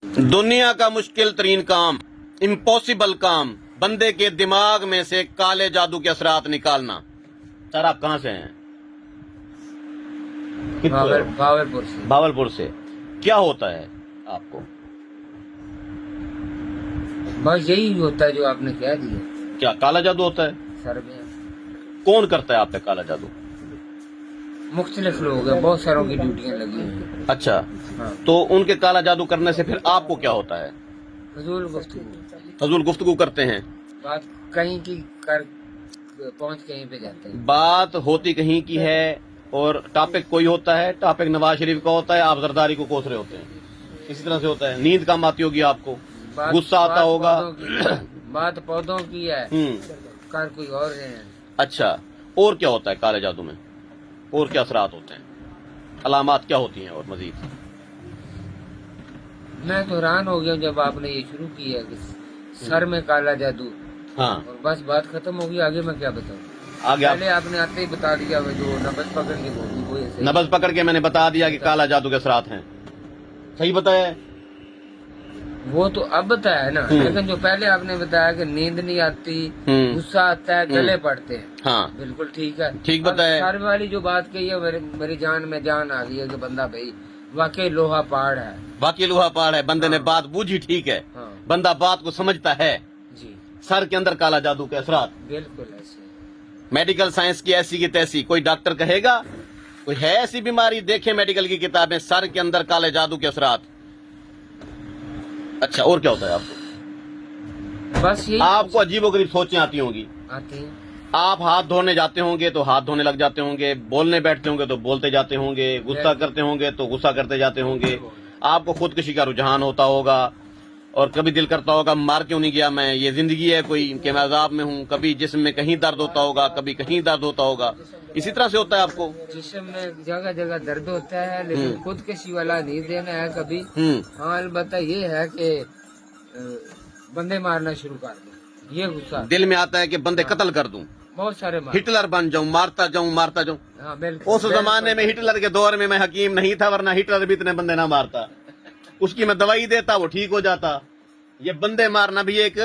दुनिया का मुश्किल तरीन काम, इम्पॉसिबल काम, बंदे के दिमाग में से काले जादू के असरात निकालना। सर आप कहाँ से हैं? भावलपुर से। भावलपुर से। क्या होता है आपको? बस यही होता है जो आपने कह दिया। क्या काला जादू होता है? सर में कौन करता है आप पे काला जादू? मुख्तलिफ लोग हैं, बहुत सारों की ड्यूटियां लगी हुई हैं। अच्छा, हाँ। तो उनके काला जादू करने से फिर आपको क्या होता है? फजूल गुफ्तगू, फजूल गुफ्तगू करते हैं, बात कहीं की कर पहुंच कहीं पे जाते हैं। बात होती कहीं की है और टॉपिक कोई होता है, टॉपिक नवाज शरीफ का होता है, आप जरदारी को कोस रहे होते हैं। इसी तरह से होता है। नींद कम आती होगी आपको, गुस्सा आता होगा। बात पौधों की है, कर कोई और रहे हैं। अच्छा, और क्या होता है काले जादू में? और क्या असरात होते हैं? अलामात क्या होती हैं और मजीद? मैं तो हैरान हो गया जब आपने ये शुरू किया कि सर में काला जादू, हाँ, और बस बात खत्म होगी। आगे मैं क्या बताऊं? आगे आप पहले आपने आते ही बता दिया वो जो नबज पकड़ के बोली वो ऐसे। नबज पकड़ के मैंने बता दिया कि काला जादू के असरात हैं। सही बताया है? वो तो अब बताया ना, लेकिन जो पहले आपने बताया कि नींद नहीं आती, गुस्सा आता है, गले पड़ते हैं। हाँ, बिल्कुल ठीक है, ठीक बताया। सर वाली जो बात कही है मेरी जान में जान आ गई है कि बंदा भाई वाकई लोहा पहाड़ है। बाकी लोहा पहाड़ है। बंदे ने बात बूझी, ठीक है। हाँ बंदा बात को समझता है। जी, सर के अंदर काला जादू के असरात, बिल्कुल ऐसे। मेडिकल साइंस की ऐसी की तैसी। कोई डॉक्टर कहेगा कोई है ऐसी बीमारी, देखे मेडिकल की किताबें, सर के अंदर काले जादू के असरात। अच्छा, और क्या होता है आपको? बस यही आपको अजीबोगरीब सोचें आती होंगी। आती हैं। आप हाथ धोने जाते होंगे तो हाथ धोने लग जाते होंगे, बोलने बैठते होंगे तो बोलते जाते होंगे, गुस्सा करते होंगे तो गुस्सा करते जाते होंगे। आपको खुदकुशी का रुझान होता होगा और कभी दिल करता होगा मार क्यों नहीं गया मैं, ये जिंदगी है कोई कि मैं अजाब में हूँ। कभी जिस्म में कहीं दर्द होता होगा, कभी कहीं दर्द होता होगा। इसी तरह से होता है आपको? जिस्म में जगह जगह दर्द होता है, लेकिन खुदकशी वाला नहीं देना है कभी। हाँ, अलबत्ता ये है कि बंदे मारना शुरू कर दूं, ये गुस्सा दिल में आता है कि बंदे कत्ल कर दूं, बहुत सारे हिटलर बन जाऊं, मारता जाऊं मारता जाऊं। हाँ बिल्कुल। उस जमाने में हिटलर के दौर में मैं हकीम नहीं था, वरना हिटलर भी इतने बंदे ना मारता। उसकी मैं दवाई देता, वो ठीक हो जाता। ये बंदे मारना भी एक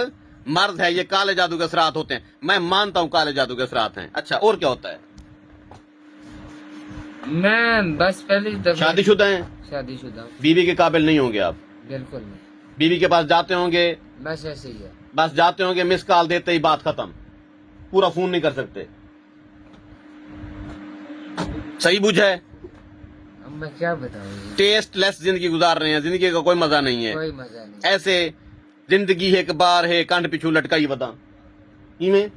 मर्द है, ये काले जादू के असरात होते हैं। मैं मानता हूँ काले जादू के असरात हैं। अच्छा, और क्या होता है? मैं बस पहली दफा शादीशुदा हैं? शादीशुदा। बीवी के काबिल नहीं होंगे आप? बिल्कुल नहीं, बीवी के पास जाते होंगे, बस ऐसे ही है। बस जाते होंगे, मिस कॉल देते ही बात खत्म, पूरा फोन नहीं कर सकते। सही बुझा है? अब मैं क्या बताऊँ, टेस्ट लेस जिंदगी गुजार रहे हैं, जिंदगी का कोई मजा नहीं है। कोई मजा नहीं। ऐसे जिंदगी है, एक बार है, कंठ पिछू लटकाई बता इमें।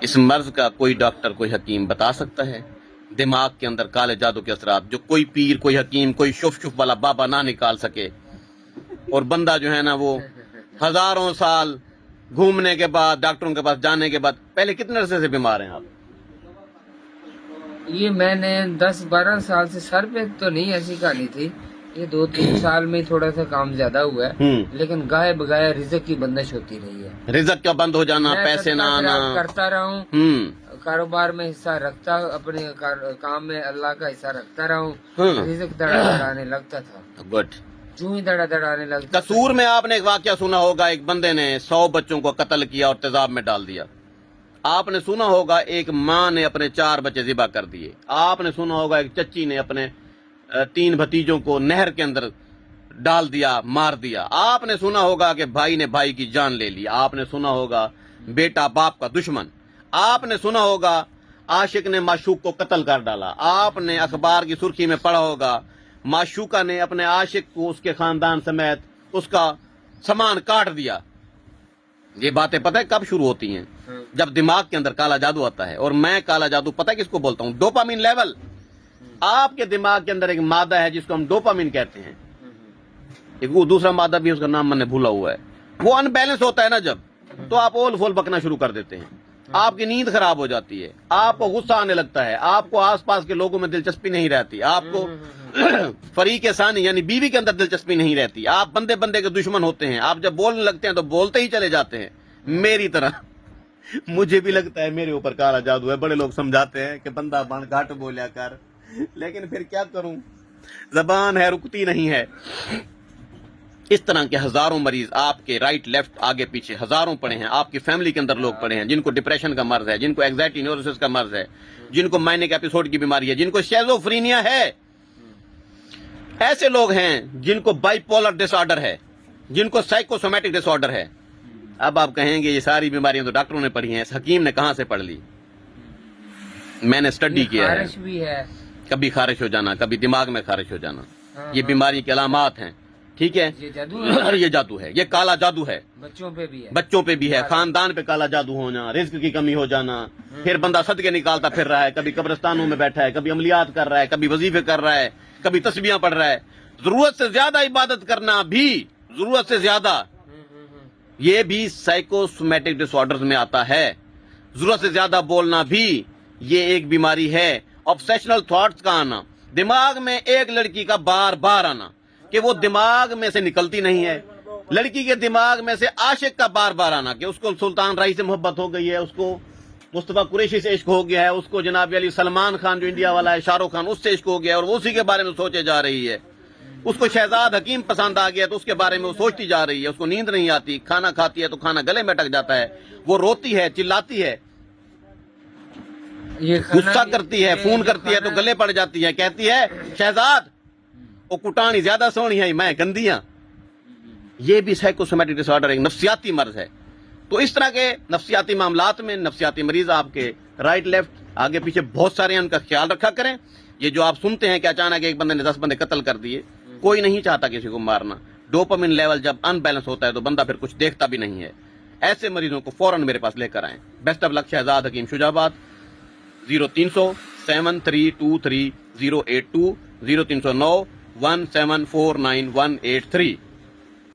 इस मर्ज का कोई डॉक्टर, कोई हकीम बता सकता है? दिमाग के अंदर काले जादू के असरात जो कोई पीर, कोई हकीम, कोई शुफ शुफ वाला बाबा ना निकाल सके। और बंदा जो है ना वो हजारों साल घूमने के बाद, डॉक्टरों के पास जाने के बाद, पहले कितने अरसे से बीमार हैं आप? ये मैंने 10-12 साल से, सर पे तो नहीं ऐसी कहानी थी, ये 2-3 साल में थोड़ा सा काम ज्यादा हुआ है, लेकिन गाय बगाया रिज़्क की बंदिश होती रही है। रिज़्क का बंद हो जाना, मैं पैसे ना आना। करता रहा हूँ, कारोबार में हिस्सा रखता, अपने काम में अल्लाह का हिस्सा रखता रहा हूँ, रिज़्क दड़ाने लगता था। गुड। जो ही दड़ाने लगता। कसूर में आपने एक वाकया सुना होगा, एक बंदे ने 100 बच्चों को कत्ल किया और तेजाब में डाल दिया। आपने सुना होगा एक माँ ने अपने 4 बच्चे ज़िबा कर दिए। आपने सुना होगा एक चच्ची ने अपने 3 भतीजों को नहर के अंदर डाल दिया, मार दिया। आपने सुना होगा कि भाई ने भाई की जान ले ली। आपने सुना होगा बेटा बाप का दुश्मन। आपने सुना होगा आशिक ने माशूक को कत्ल कर डाला। आपने अखबार की सुर्खी में पढ़ा होगा माशूका ने अपने आशिक को, उसके खानदान समेत उसका सामान काट दिया। ये बातें पता है कब शुरू होती हैं? जब दिमाग के अंदर काला जादू आता है। और मैं काला जादू पता है किसको बोलता हूँ? Dopamine level. आपके दिमाग के अंदर एक मादा है जिसको हम डोपामिन कहते हैं। एक वो दूसरा मादा भी, उसका नाम मैंने भूला हुआ है। वो अनबैलेंस होता है ना जब, तो आप ओल फोल बकना शुरू कर देते हैं। आपकी नींद खराब हो जाती है, आपको गुस्सा आने लगता है, आपको आसपास के लोगों में दिलचस्पी नहीं रहती, आपको फरीक सानी यानी बीवी के अंदर दिलचस्पी नहीं रहती। आप बंदे बंदे के दुश्मन होते हैं। आप जब बोलने लगते हैं तो बोलते ही चले जाते हैं, मेरी तरह। मुझे भी लगता है मेरे ऊपर काला जादू है। बड़े लोग समझाते हैं कि बंदा बन घाट बोलिया कर, लेकिन फिर क्या करूं, زبان ہے رکتی نہیں ہے. اس طرح کے ہزاروں مریض آپ کے رائٹ لیفٹ آگے پیچھے ہزاروں پڑے ہیں. آپ کی فیملی کے اندر لوگ پڑے ہیں جن کو ڈپریشن کا مرض ہے, جن کو اینگزائٹی نیوروسس کا مرض ہے, جن کو مائنک ایپیسوڈ کی بیماری ہے, جن کو شیزوفرینیا ہے. ایسے لوگ ہیں جن کو بائی پولر ڈس آرڈر ہے, جن کو سائیکوسومیٹک ڈس آرڈر ہے. اب آپ کہیں گے یہ ساری بیماریاں تو ڈاکٹروں نے پڑھی ہیں, اس حکیم نے کہاں سے پڑھ لی؟ میں نے اسٹڈی کیا ہے. خارش بھی ہے, کبھی خارش ہو جانا, کبھی دماغ میں خارش ہو جانا, یہ بیماری کی علامات ہیں. ٹھیک ہے, یہ جادو ہے, یہ جادو ہے, یہ کالا جادو ہے. بچوں پہ بھی ہے, بچوں پہ بھی ہے, خاندان پہ کالا جادو ہونا, رزق کی کمی ہو جانا, پھر بندہ صدقے نکالتا پھر رہا ہے, کبھی قبرستانوں میں بیٹھا ہے, کبھی عملیات کر رہا ہے, کبھی وظیفے کر رہا ہے, کبھی تسبیحاں پڑھ رہا ہے. ضرورت سے زیادہ عبادت کرنا بھی, ضرورت سے زیادہ, یہ بھی سائیکوسومیٹک ڈس آرڈرز میں آتا ہے. ضرورت سے زیادہ بولنا بھی یہ ایک بیماری ہے. آبسیشنل تھاٹس کا آنا, دماغ میں ایک لڑکی کا بار بار آنا کہ وہ دماغ میں سے نکلتی نہیں ہے. لڑکی کے دماغ میں سے عاشق کا بار بار آنا کہ اس کو سلطان راہی سے محبت ہو گئی ہے, اس کو مصطفیٰ قریشی سے عشق ہو گیا ہے, اس کو جناب علی سلمان خان جو انڈیا والا ہے, شاہ رخ خان, اس سے عشق ہو گیا ہے اور وہ اسی کے بارے میں سوچے جا رہی ہے. اس کو شہزاد حکیم پسند آ گیا تو اس کے بارے میں وہ سوچتی جا رہی ہے. اس کو نیند نہیں آتی, کھانا کھاتی ہے تو کھانا گلے میں اٹک جاتا ہے, وہ روتی ہے, چلاتی ہے, غصہ کرتی ہے, فون کرتی ہے تو گلے پڑ جاتی ہے, کہتی ہے شہزاد وہ کٹانی زیادہ سونی ہے, میں گندیاں. یہ بھی سائیکوسومیٹک ڈس آرڈر ایک نفسیاتی مرض ہے. تو اس طرح کے نفسیاتی معاملات میں نفسیاتی مریض آپ کے رائٹ لیفٹ آگے پیچھے بہت سارے ہیں, ان کا خیال رکھا کریں. یہ جو آپ سنتے ہیں کہ اچانک ایک بندے نے 10 بندے قتل کر دیے, کوئی نہیں چاہتا کسی کو مارنا. ڈوپامن لیول جب ان بیلنس ہوتا ہے تو بندہ پھر کچھ دیکھتا بھی نہیں ہے. ایسے مریضوں کو فوراً میرے پاس لے کر آئیں. بیسٹ آف لک, شہزاد حکیم, شجاع آباد. 0300 7323 082 0309 1749 183.